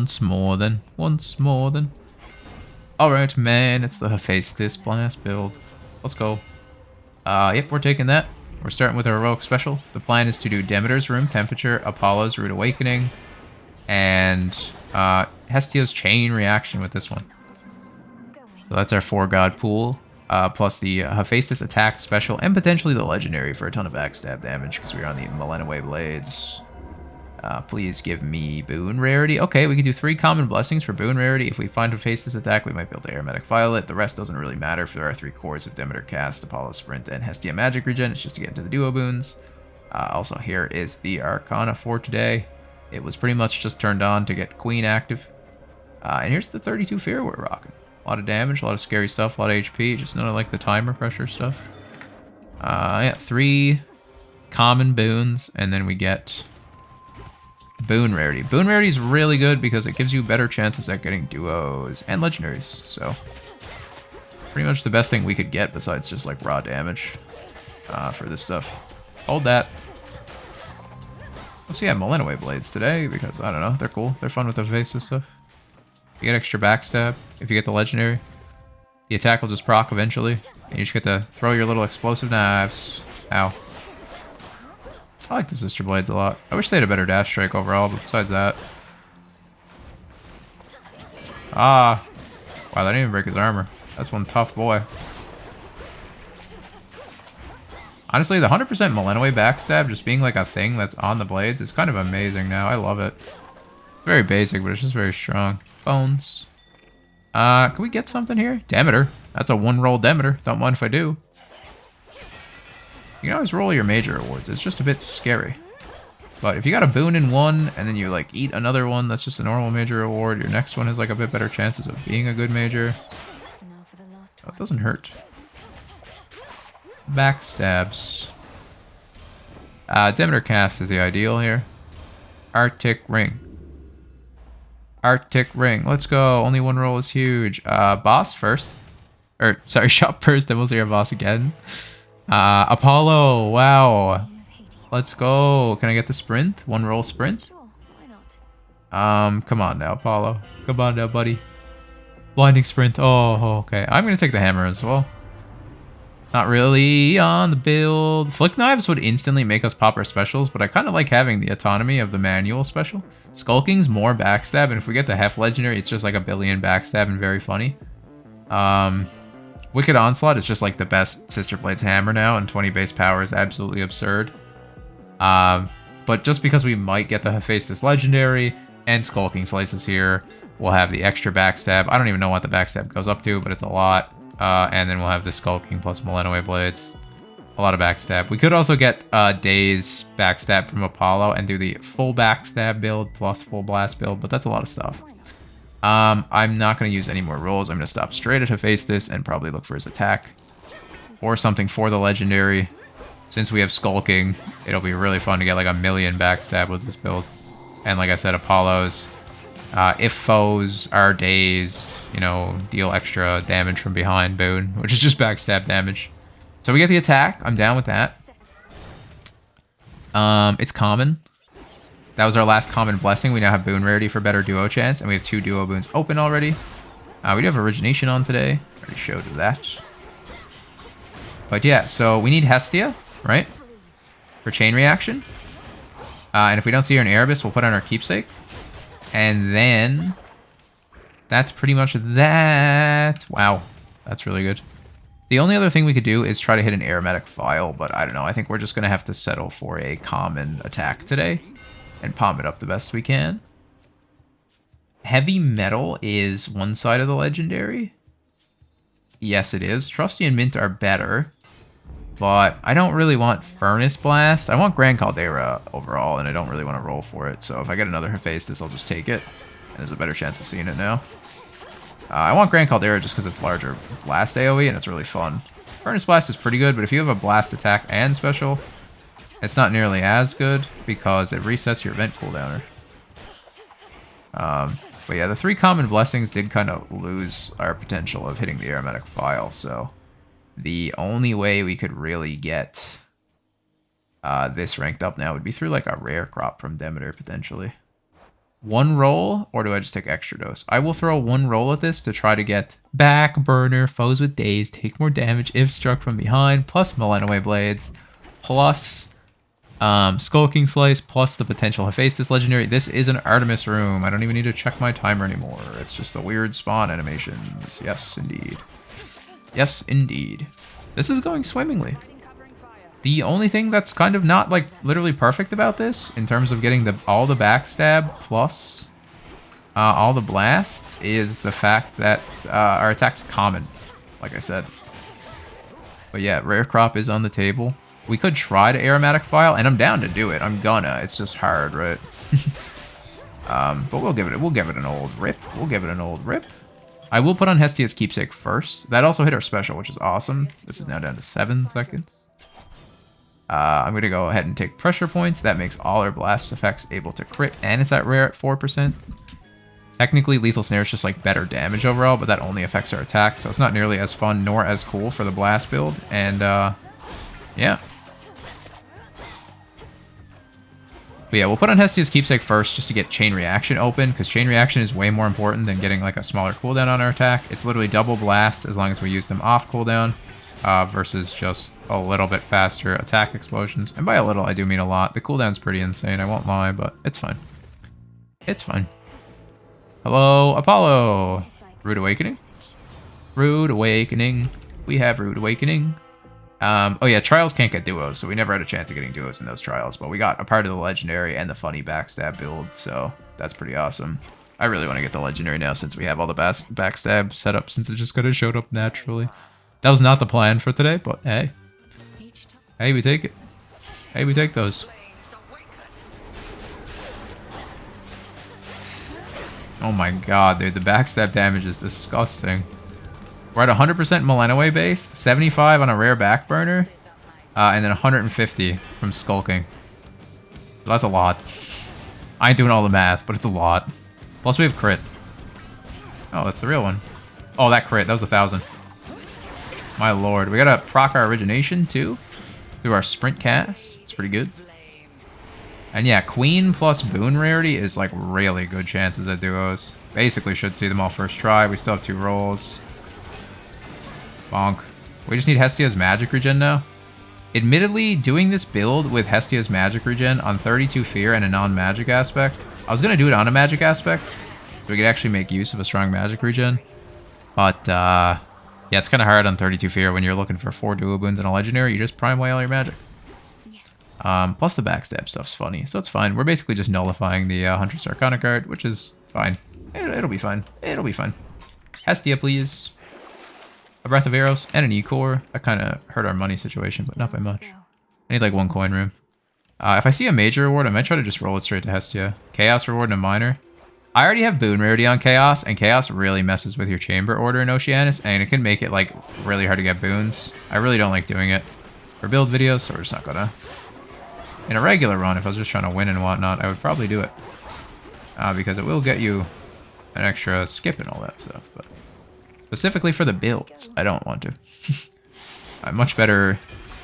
Once more then. Once more then. Alright, man. It's the Hephaestus Blast build. Let's go. Yep, we're taking that. We're starting with a heroic special. The plan is to do Demeter's Room Temperature, Apollo's Rude Awakening, and Hestia's Chain Reaction with this one. So that's our 4-god pool, plus the Hephaestus Attack Special, and potentially the Legendary for a ton of backstab damage, because we're on the Millennium Blades. Please give me Boon Rarity. Okay, we can do 3 Common Blessings for Boon Rarity. If we find Hephaestus Attack, we might be able to Aromatic Violet. The rest doesn't really matter if there are 3 cores of Demeter Cast, Apollo Sprint, and Hestia Magic Regen. It's just to get into the Duo Boons. Also, here is the Arcana for today. It was pretty much just turned on to get Queen active. And here's the 32 Fear we're rocking. A lot of damage, a lot of scary stuff, a lot of HP, just none of like the timer pressure stuff. Yeah, 3 common boons, and then we get Boon Rarity. Boon Rarity is really good because it gives you better chances at getting duos and legendaries. So, pretty much the best thing we could get besides just like raw damage for this stuff. Hold that. Let's see, yeah, Millennium Blades today because, I don't know, they're cool. They're fun with the Hephaestus stuff. You get extra backstab if you get the legendary. The attack will just proc eventually. And you just get to throw your little explosive knives. Ow. I like the Sister Blades a lot. I wish they had a better dash strike overall, but besides that. Ah. Wow, that didn't even break his armor. That's one tough boy. Honestly, the 100% Millennium backstab just being like a thing that's on the blades is kind of amazing now. I love it. It's very basic, but it's just very strong. Bones. Can we get something here? Demeter. That's a 1-roll Demeter. Don't mind if I do. You can always roll your major rewards. It's just a bit scary. But if you got a boon in one, and then you like eat another one that's just a normal major reward, your next one has like a bit better chances of being a good major. That doesn't hurt. Backstabs. Demeter Cast is the ideal here. Arctic Ring. Arctic Ring. Let's go. Only 1 roll is huge. Boss first. Or, sorry, shop first, then we'll see our boss again. Apollo. Wow. Let's go. Can I get the sprint? 1 roll sprint? Come on now, Apollo. Come on now, buddy. Blinding sprint. Oh, okay. I'm going to take the hammer as well. Not really on the build. Flick Knives would instantly make us pop our specials, but I kind of like having the autonomy of the manual special. Skulking's more backstab, and if we get the Hef Legendary, it's just like a billion backstab and very funny. Wicked Onslaught is just like the best Sister Blades hammer now, and 20 base power is absolutely absurd. But just because we might get the Hephaestus Legendary and Skulking Slices here, we'll have the extra backstab. I don't even know what the backstab goes up to, but it's a lot. And then we'll have the Skulking plus Millennium Blades. A lot of backstab. We could also get Days backstab from Apollo and do the full backstab build plus full blast build, but that's a lot of stuff. I'm not going to use any more rolls. I'm going to stop straight at Hephaestus and probably look for his attack. Or something for the legendary. Since we have Skulking, it'll be really fun to get like a million backstab with this build. And like I said, Apollo's. If foes are Days, you know, deal extra damage from behind boon, which is just backstab damage. So we get the attack. I'm down with that. It's common. That was our last common blessing. We now have boon rarity for better duo chance, and we have 2 duo boons open already. We do have origination on today. Already showed that. But yeah, so we need Hestia, right? For chain reaction. And if we don't see her in Erebus, we'll put on our keepsake. And then that's pretty much that. Wow, that's really good. The only other thing we could do is try to hit an aromatic vial, but I don't know. I think we're just going to have to settle for a common attack today and palm it up the best we can. Heavy Metal is one side of the legendary. Yes, it is. Trusty and Mint are better, but I don't really want Furnace Blast. I want Grand Caldera overall, and I don't really want to roll for it. So if I get another Hephaestus, I'll just take it. And there's a better chance of seeing it now. I want Grand Caldera just because it's larger blast AoE, and it's really fun. Furnace Blast is pretty good, but if you have a blast attack and special, it's not nearly as good because it resets your event cooldowner. But yeah, the 3 common blessings did kind of lose our potential of hitting the aromatic vial, so the only way we could really get this ranked up now would be through like a rare crop from Demeter, potentially. one roll, or do I just take extra dose? I will throw one roll at this to try to get back burner, foes with daze, take more damage if struck from behind, plus Millennium Away Blades, plus Skulking Slice, plus the potential Hephaestus legendary. This is an Artemis room. I don't even need to check my timer anymore. It's just the weird spawn animations. Yes, indeed. Yes, indeed. This is going swimmingly. The only thing that's kind of not, like, literally perfect about this, in terms of getting all the backstab plus all the blasts, is the fact that our attack's common, like I said. But yeah, rare crop is on the table. We could try to aromatic file, and I'm down to do it. I'm gonna. It's just hard, right? But we'll give it an old rip. We'll give it an old rip. I will put on Hestia's Keepsake first. That also hit our special, which is awesome. This is now down to 7 seconds. I'm going to go ahead and take pressure points. That makes all our blast effects able to crit, and it's at rare at 4%. Technically, Lethal Snare is just like better damage overall, but that only affects our attack, so it's not nearly as fun nor as cool for the blast build. And yeah. But yeah, we'll put on Hestia's Keepsake first just to get Chain Reaction open, because Chain Reaction is way more important than getting like a smaller cooldown on our attack. It's literally double blast as long as we use them off cooldown. Versus just a little bit faster attack explosions. And by a little, I do mean a lot. The cooldown's pretty insane, I won't lie, but it's fine. It's fine. Hello, Apollo! Rude Awakening? Rude Awakening. We have Rude Awakening. Oh yeah, Trials can't get duos, so we never had a chance of getting duos in those Trials, but we got a part of the Legendary and the funny Backstab build, so that's pretty awesome. I really want to get the Legendary now since we have all the Backstab set up, since it just could have showed up naturally. That was not the plan for today, but hey. Hey, we take it. Hey, we take those. Oh my god, dude. The backstab damage is disgusting. We're at 100% Millennium Away base, 75 on a rare back burner, and then 150 from Skulking. So that's a lot. I ain't doing all the math, but it's a lot. Plus we have crit. Oh, that's the real one. Oh, that crit. That was 1,000. My lord. We gotta proc our origination too through our sprint cast. It's pretty good. And yeah, Queen plus Boon rarity is like really good chances at duos. Basically should see them all first try. We still have 2 rolls. Bonk. We just need Hestia's magic regen now. Admittedly, doing this build with Hestia's magic regen on 32 fear and a non-magic aspect. I was gonna do it on a magic aspect, so we could actually make use of a strong magic regen. But yeah, it's kind of hard on 32 fear when you're looking for 4 duo boons and a legendary. You just prime away all your magic. Plus the backstab stuff's funny, so it's fine. We're basically just nullifying the Huntress Arcana card, which is fine. It'll be fine. It'll be fine. Hestia, please. A Breath of Eros and an E-Core. That kind of hurt our money situation, but not by much. I need like 1 coin room. If I see a major reward, I might try to just roll it straight to Hestia. Chaos reward and a minor. I already have Boon rarity on Chaos, and Chaos really messes with your chamber order in Oceanus, and it can make it like really hard to get boons. I really don't like doing it for build videos, so we're just not gonna. In a regular run, if I was just trying to win and whatnot, I would probably do it. Because it will get you an extra skip and all that stuff, but specifically for the builds, I don't want to. I'm much better,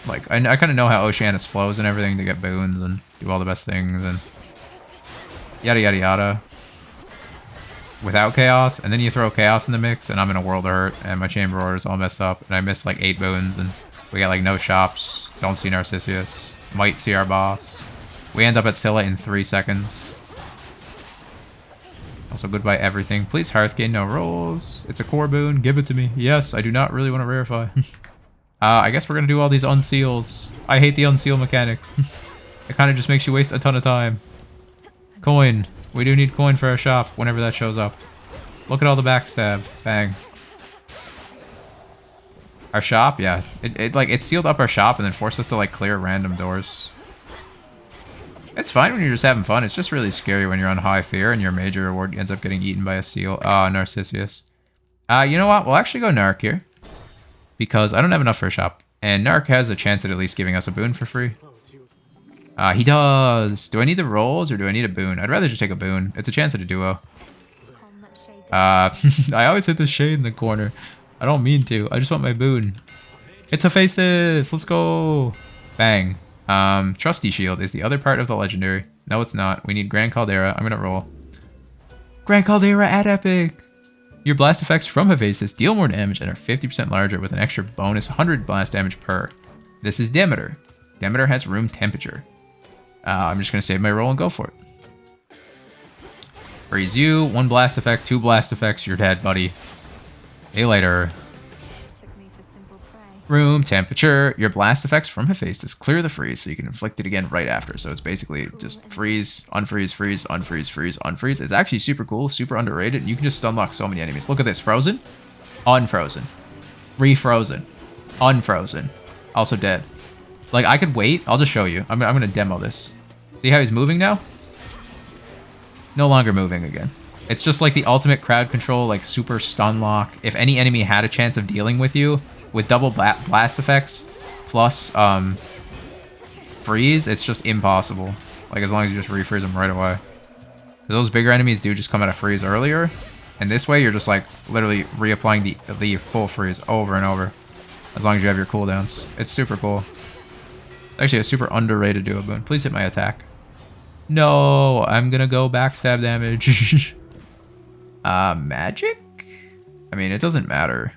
like, I kind of know how Oceanus flows and everything to get boons and do all the best things and yada yada yada. Without Chaos, and then you throw Chaos in the mix, and I'm in a world of hurt, and my chamber order is all messed up, and I miss like 8 boons, and we got like no shops, don't see Narcissus, might see our boss. We end up at Scylla in 3 seconds. Also, goodbye everything. Please Hearthgate, no rolls. It's a core boon, give it to me. Yes, I do not really want to rarefy. I guess we're gonna do all these unseals. I hate the unseal mechanic. It kind of just makes you waste a ton of time. Coin. We do need coin for our shop whenever that shows up. Look at all the backstab. Bang. Our shop? Yeah. It sealed up our shop and then forced us to like clear random doors. It's fine when you're just having fun. It's just really scary when you're on high fear and your major reward ends up getting eaten by a seal. Narcissus. You know what? We'll actually go Narc here. Because I don't have enough for a shop. And Narc has a chance at least giving us a boon for free. He does. Do I need the rolls or do I need a boon? I'd rather just take a boon. It's a chance at a duo. I always hit the shade in the corner. I don't mean to. I just want my boon. It's Hephaestus. Let's go. Bang. Trusty Shield is the other part of the legendary. No, it's not. We need Grand Caldera. I'm going to roll. Grand Caldera at Epic! Your blast effects from Hephaestus deal more damage and are 50% larger with an extra bonus 100 blast damage per. This is Demeter. Demeter has room temperature. I'm just going to save my roll and go for it. Freeze you, 1 blast effect, 2 blast effects, you're dead, buddy. See you later. Room temperature. Your blast effects from Hephaestus clear the freeze, so you can inflict it again right after. So it's basically just freeze, unfreeze, freeze, unfreeze, freeze, unfreeze. It's actually super cool, super underrated. You can just stun-lock so many enemies. Look at this. Frozen, unfrozen, refrozen, unfrozen, also dead. Like, I could wait. I'll just show you. I'm going to demo this. See how he's moving now? No longer moving again. It's just like the ultimate crowd control, like super stun lock. If any enemy had a chance of dealing with you, with double blast effects plus freeze, it's just impossible. Like, as long as you just refreeze them right away. Those bigger enemies do just come out of freeze earlier, and this way you're just like literally reapplying the full freeze over and over, as long as you have your cooldowns. It's super cool. It's actually a super underrated duo boon. Please hit my attack. No, I'm gonna go backstab damage. Magic? I mean, it doesn't matter.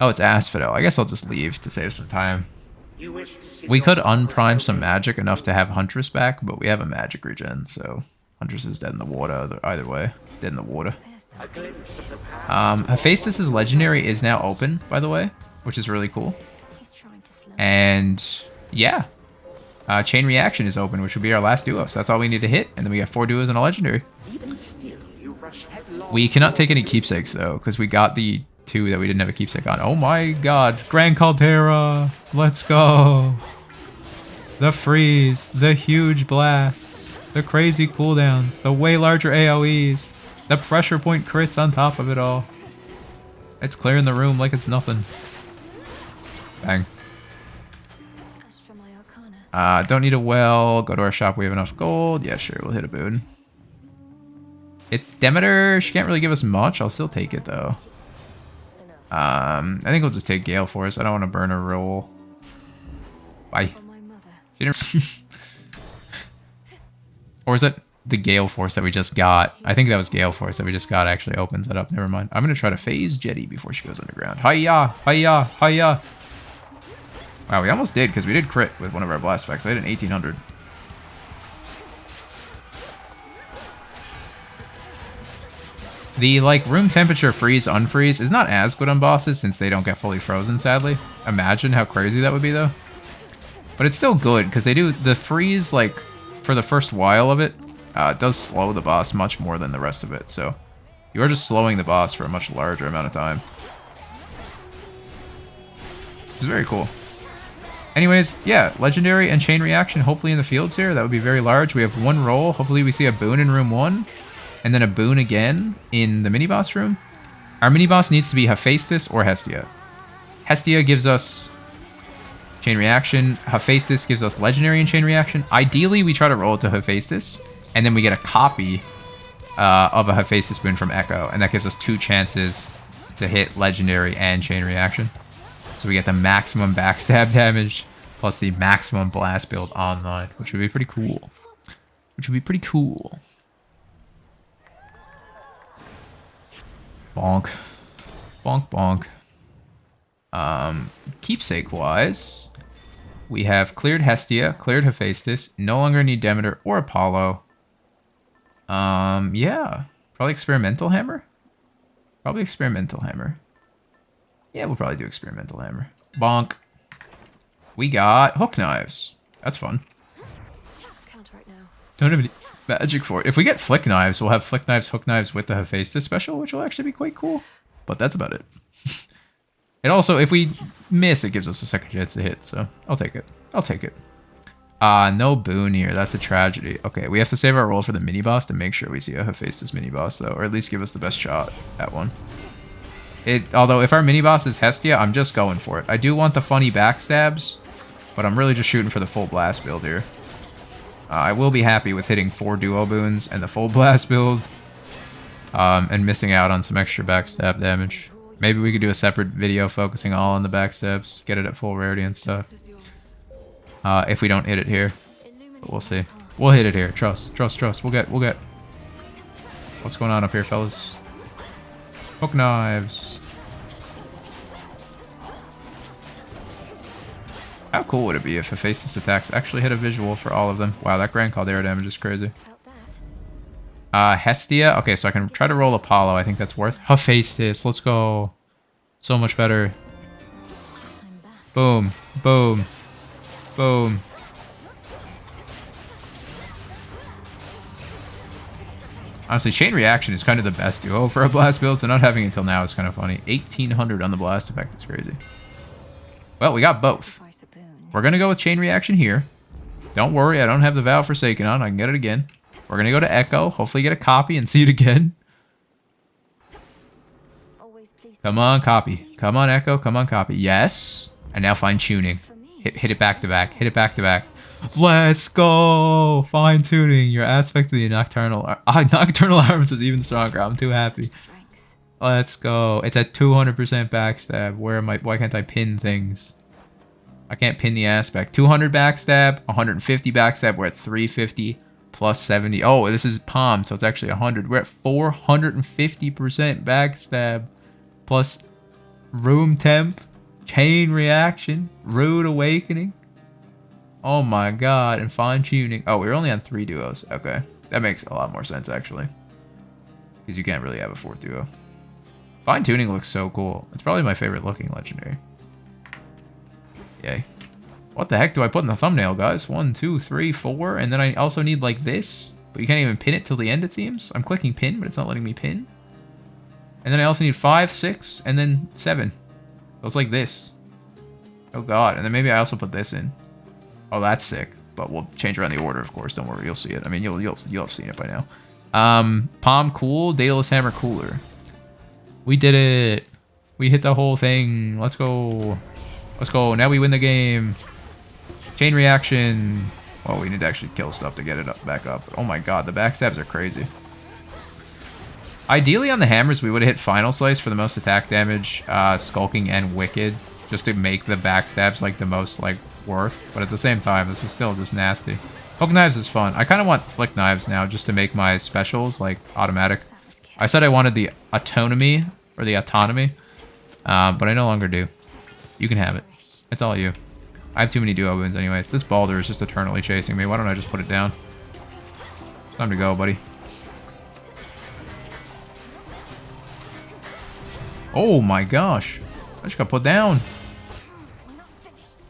Oh, it's Asphodel. I guess I'll just leave to save some time. We could unprime some magic enough to have Huntress back, but we have a magic regen, so Huntress is dead in the water either way. He's dead in the water. Hephaestus' legendary is now open, by the way, which is really cool. And yeah, Chain Reaction is open, which will be our last duo. So that's all we need to hit, and then we got 4 duos and a legendary. We cannot take any keepsakes though, because we got the 2 that we didn't have a keepsake on. Oh my god. Grand Caldera. Let's go. The freeze. The huge blasts. The crazy cooldowns. The way larger AoEs. The pressure point crits on top of it all. It's clearing the room like it's nothing. Bang. Don't need a well. Go to our shop. We have enough gold. Yeah, sure. We'll hit a boon. It's Demeter. She can't really give us much. I'll still take it though. I think we'll just take Gale Force. I don't want to burn a roll. Bye. Or is that the Gale Force that we just got? I think that was Gale Force that we just got actually opens it up. Never mind. I'm going to try to phase Jetty before she goes underground. Hiya! Hiya! Hiya! Wow, we almost did, because we did crit with one of our blast effects. I hit an 1800. The, like, room temperature freeze, unfreeze is not as good on bosses since they don't get fully frozen, sadly. Imagine how crazy that would be, though. But it's still good, because they do... The freeze, like, for the first while of it, does slow the boss much more than the rest of it. So, you are just slowing the boss for a much larger amount of time. It's very cool. Anyways, yeah, Legendary and Chain Reaction hopefully in the fields here. That would be very large. We have 1 roll. Hopefully we see a boon in room 1. And then a boon again in the mini-boss room. Our mini-boss needs to be Hephaestus or Hestia. Hestia gives us Chain Reaction. Hephaestus gives us Legendary and Chain Reaction. Ideally, we try to roll it to Hephaestus. And then we get a copy of a Hephaestus boon from Echo. And that gives us 2 chances to hit Legendary and Chain Reaction. So we get the maximum backstab damage plus the maximum blast build online, which would be pretty cool. Which would be pretty cool. Bonk. Bonk, bonk. Keepsake-wise, we have cleared Hestia, cleared Hephaestus, no longer need Demeter or Apollo. Yeah. Probably Experimental Hammer? Probably Experimental Hammer. Yeah, we'll probably do Experimental Hammer. Bonk. We got Hook Knives. That's fun. Don't have any magic for it. If we get Flick Knives, we'll have Flick Knives, Hook Knives with the Hephaestus special, which will actually be quite cool. But that's about it. It also, if we miss, it gives us a second chance to hit, so I'll take it. I'll take it. No boon here. That's a tragedy. Okay, we have to save our roll for the mini-boss to make sure we see a Hephaestus mini-boss, though, or at least give us the best shot at one. Although, if our mini-boss is Hestia, I'm just going for it. I do want the funny backstabs, but I'm really just shooting for the full blast build here. I will be happy with hitting 4 duo boons and the full blast build, and missing out on some extra backstab damage. Maybe we could do a separate video focusing all on the backstabs, get it at full rarity and stuff. If we don't hit it here, but we'll see. We'll hit it here. Trust, trust, trust. We'll get. What's going on up here, fellas? Hook knives. How cool would it be if Hephaestus attacks actually hit a visual for all of them? Wow, that Grand Caldera damage is crazy. Hestia. Okay, so I can try to roll Apollo. I think that's worth. Hephaestus. Let's go. So much better. Boom. Boom. Boom. Honestly, Chain Reaction is kind of the best duo for a blast build, so not having it until now is kind of funny. 1800 on the blast effect is crazy. Well, we got both. We're going to go with Chain Reaction here. Don't worry, I don't have the Vow Forsaken on. I can get it again. We're going to go to Echo. Hopefully get a copy and see it again. Come on, copy. Come on, Echo. Come on, copy. Yes. And now fine tuning. Hit it back to back. Hit it back to back. Let's go. Fine tuning. Your aspect of the Nocturnal Nocturnal Arms is even stronger. I'm too happy. Let's go. It's at 200% backstab. Where am I? Why can't I pin things? I can't pin the aspect. 200 backstab, 150 backstab. We're at 350 plus 70. Oh, this is palm, so it's actually 100. We're at 450% backstab plus room temp, chain reaction, rude awakening. Oh my god, and fine tuning. Oh, we're only on 3 duos. Okay, that makes a lot more sense actually, because you can't really have a 4th duo. Fine tuning looks so cool. It's probably my favorite looking legendary. Yay. What the heck do I put in the thumbnail, guys? 1, 2, 3, 4, and then I also need like this, but you can't even pin it till the end, it seems. I'm clicking pin, but it's not letting me pin. And then I also need 5, 6, and then 7. So it's like this. Oh god, and then maybe I also put this in. Oh, that's sick. But we'll change around the order, of course. Don't worry, you'll see it. I mean, you'll have seen it by now. Palm cool, Daedalus Hammer cooler. We did it. We hit the whole thing. Let's go. Let's go. Now we win the game. Chain reaction. Oh, we need to actually kill stuff to get it up, back up. Oh my god, the backstabs are crazy. Ideally on the hammers, we would have hit Final Slice for the most attack damage, Skulking and Wicked, just to make the backstabs like the most like worth. But at the same time, this is still just nasty. Hook knives is fun. I kind of want flick knives now just to make my specials like automatic. I said I wanted the autonomy or the autonomy, but I no longer do. You can have it. It's all you. I have too many duo wounds anyways. This Balder is just eternally chasing me. Why don't I just put it down? Time to go, buddy. Oh my gosh. I just got put down.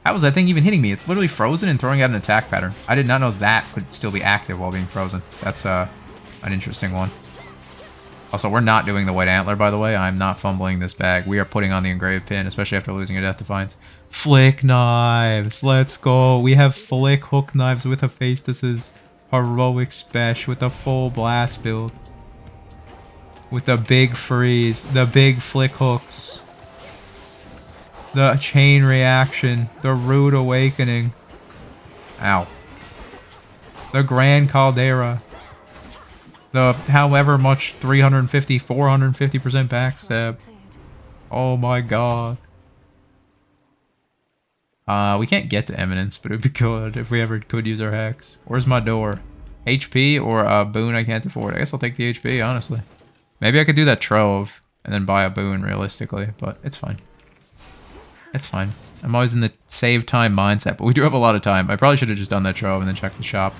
How was that thing even hitting me? It's literally frozen and throwing out an attack pattern. I did not know that could still be active while being frozen. That's an interesting one. Also, we're not doing the White Antler, by the way. I'm not fumbling this bag. We are putting on the Engraved Pin, especially after losing a Death Defiance. Flick knives. Let's go. We have flick hook knives with Hephaestus's heroic special with a full blast build. With the big freeze. The big flick hooks. The chain reaction. The rude awakening. Ow. The Grand Caldera. The however much 350, 450% backstab. Oh my god. We can't get to Eminence, but it would be good if we ever could use our hacks. Where's my door? HP or a boon I can't afford? I guess I'll take the HP, honestly. Maybe I could do that Trove and then buy a boon realistically, but it's fine. It's fine. I'm always in the save time mindset, but we do have a lot of time. I probably should have just done that Trove and then checked the shop.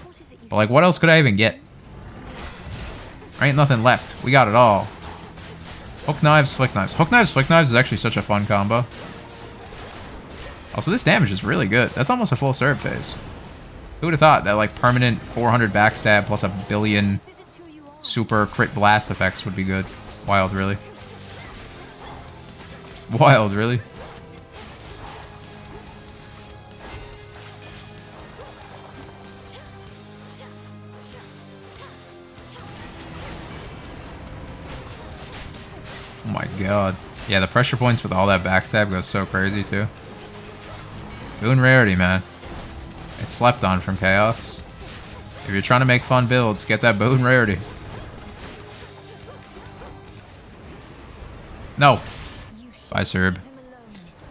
But like, what else could I even get? There ain't nothing left. We got it all. Hook knives, flick knives. Hook knives, flick knives is actually such a fun combo. Also, this damage is really good. That's almost a full serve phase. Who would have thought that like permanent 400 backstab plus a billion super crit blast effects would be good? Wild, really. Wild, really. Oh my god. Yeah, the pressure points with all that backstab goes so crazy too. Boon rarity, man. It's slept on from Chaos. If you're trying to make fun builds, get that boon rarity. No. Bye, Serb.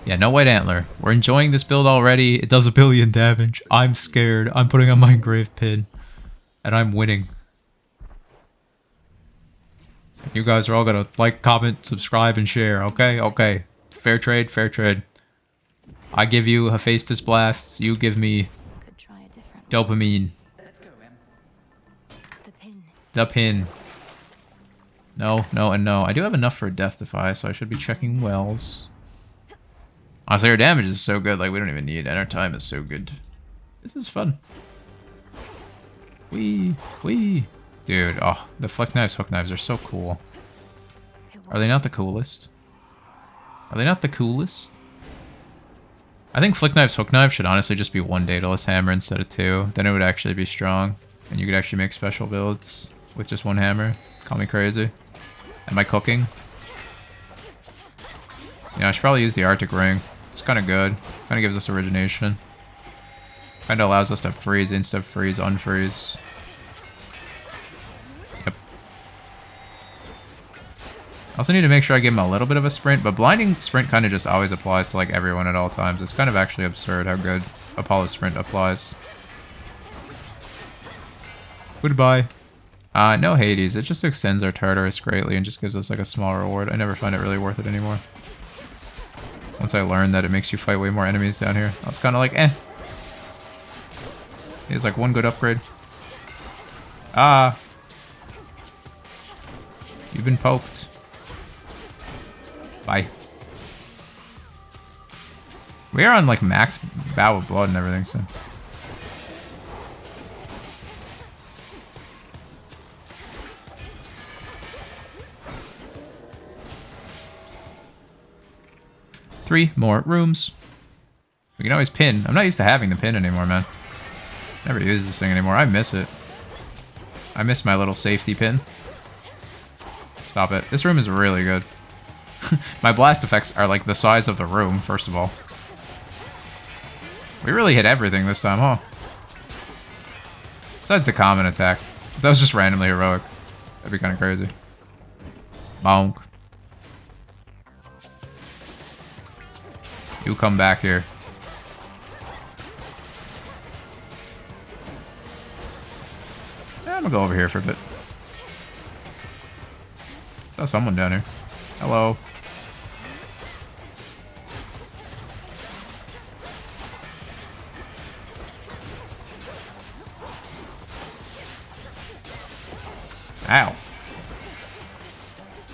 Yeah, no White Antler. We're enjoying this build already. It does a billion damage. I'm scared. I'm putting on my Engraved Pin. And I'm winning. You guys are all gonna like, comment, subscribe, and share. Okay, okay. Fair trade, fair trade. I give you Hephaestus blasts. You give me dopamine. The pin. No, no, and no. I do have enough for Death Defy, so I should be checking wells. Honestly, our damage is so good, like, we don't even need it, and our time is so good. This is fun. Wee. Dude, oh, the flick knives, hook knives are so cool. Are they not the coolest? Are they not the coolest? I think flick knives, hook knives should honestly just be one Daedalus hammer instead of two. Then it would actually be strong. And you could actually make special builds with just one hammer. Call me crazy. Am I cooking? Yeah, I should probably use the Arctic Ring. It's kind of good. Kind of gives us origination. Kind of allows us to freeze, insta freeze, unfreeze. Yep. I also need to make sure I give him a little bit of a sprint, but blinding sprint kind of just always applies to like everyone at all times. It's kind of actually absurd how good Apollo sprint applies. Goodbye. No Hades. It just extends our Tartarus greatly and just gives us like a small reward. I never find it really worth it anymore. Once I learned that it makes you fight way more enemies down here, I was kind of like, eh. He's like one good upgrade. Ah. You've been poked. Bye. We are on like max Bow of Blood and everything, so. Three more rooms. We can always pin. I'm not used to having the pin anymore, man. Never use this thing anymore. I miss it. I miss my little safety pin. Stop it. This room is really good. My blast effects are like the size of the room, first of all. We really hit everything this time, huh? Besides the common attack. That was just randomly heroic. That'd be kind of crazy. Bonk. You come back here. Yeah, I'm gonna go over here for a bit. Saw someone down here. Hello. Ow.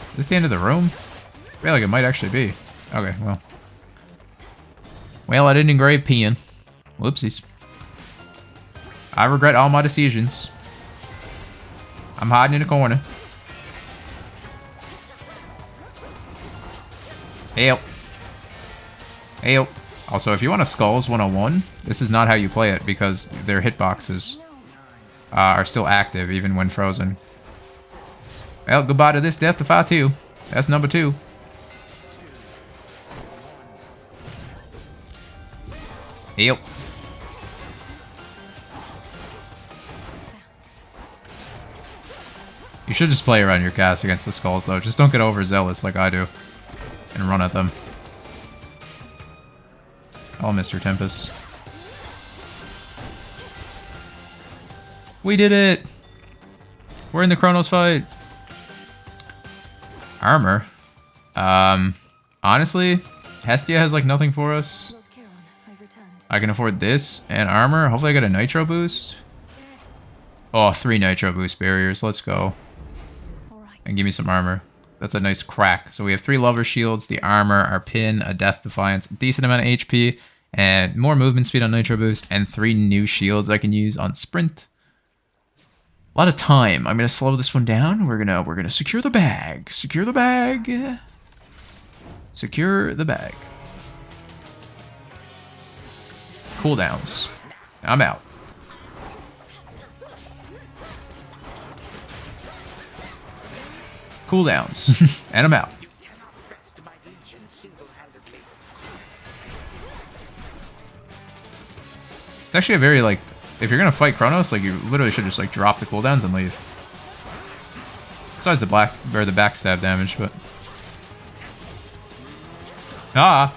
Is this the end of the room? I feel like it might actually be. Okay, well. Well, I didn't engrave peeing. Whoopsies. I regret all my decisions. I'm hiding in a corner. Help. Help. Also, if you want a Skulls 101, this is not how you play it because their hitboxes are still active even when frozen. Well, goodbye to this Death Defy 2. That's number 2. Help. You should just play around your cast against the skulls, though. Just don't get overzealous like I do. And run at them. Oh, Mr. Tempest. We did it! We're in the Chronos fight! Armor? Honestly, Hestia has like nothing for us. I can afford this and armor. Hopefully I get a nitro boost. Oh, 3 nitro boost barriers. Let's go. And give me some armor. That's a nice crack. So we have 3 lover shields, the armor, our pin, a death defiance, a decent amount of HP, and more movement speed on nitro boost, and 3 new shields I can use on sprint. A lot of time. I'm gonna slow this one down. We're gonna secure the bag. Secure the bag. Secure the bag. Cooldowns. I'm out. Cooldowns. And I'm out. It's actually a very, like, if you're gonna fight Chronos, like, you literally should just, like, drop the cooldowns and leave. Besides the backstab damage, but... Ah!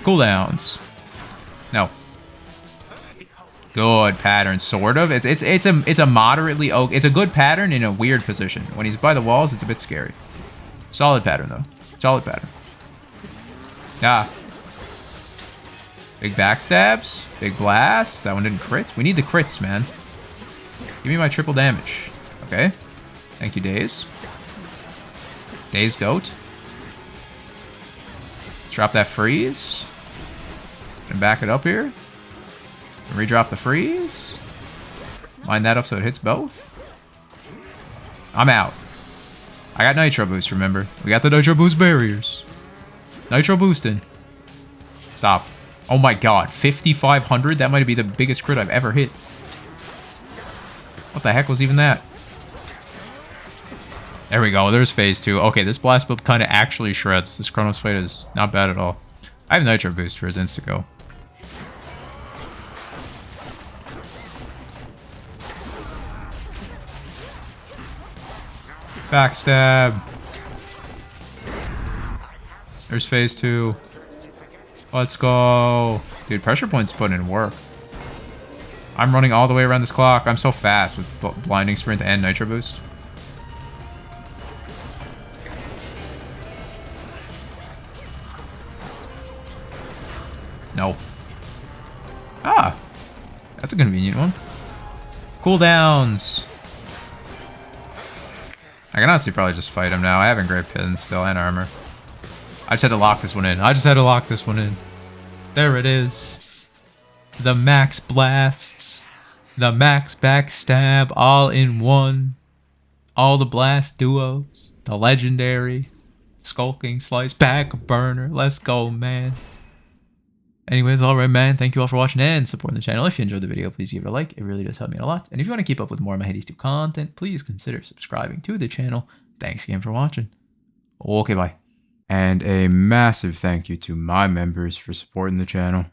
Cooldowns. No. Good pattern, sort of. It's a moderately it's a good pattern in a weird position. When he's by the walls, it's a bit scary. Solid pattern though. Solid pattern. Ah. Big backstabs. Big blasts. That one didn't crit. We need the crits, man. Give me my triple damage. Okay. Thank you, Daze. Daze Goat. Drop that freeze. And back it up here. Redrop the freeze. Line that up so it hits both. I'm out. I got Nitro Boost, remember? We got the Nitro Boost barriers. Nitro boosting. Stop. Oh my god, 5,500? That might be the biggest crit I've ever hit. What the heck was even that? There we go, there's phase 2. Okay, this blast build kind of actually shreds. This Chronos Fight is not bad at all. I have Nitro Boost for his insta-go. Backstab. There's phase 2. Let's go. Dude, Pressure Point's putting in work. I'm running all the way around this clock. I'm so fast with Blinding Sprint and Nitro Boost. Nope. Ah. That's a convenient one. Cooldowns. I can honestly probably just fight him now. I have Engraved Pins still and armor. I just had to lock this one in. I just had to lock this one in. There it is. The max blasts. The max backstab all in one. All the blast duos. The legendary. Skulking Slice. Back burner. Let's go, man. Anyways, alright, man. Thank you all for watching and supporting the channel. If you enjoyed the video, please give it a like. It really does help me out a lot. And if you want to keep up with more of my Hades 2 content, please consider subscribing to the channel. Thanks again for watching. Okay, bye. And a massive thank you to my members for supporting the channel.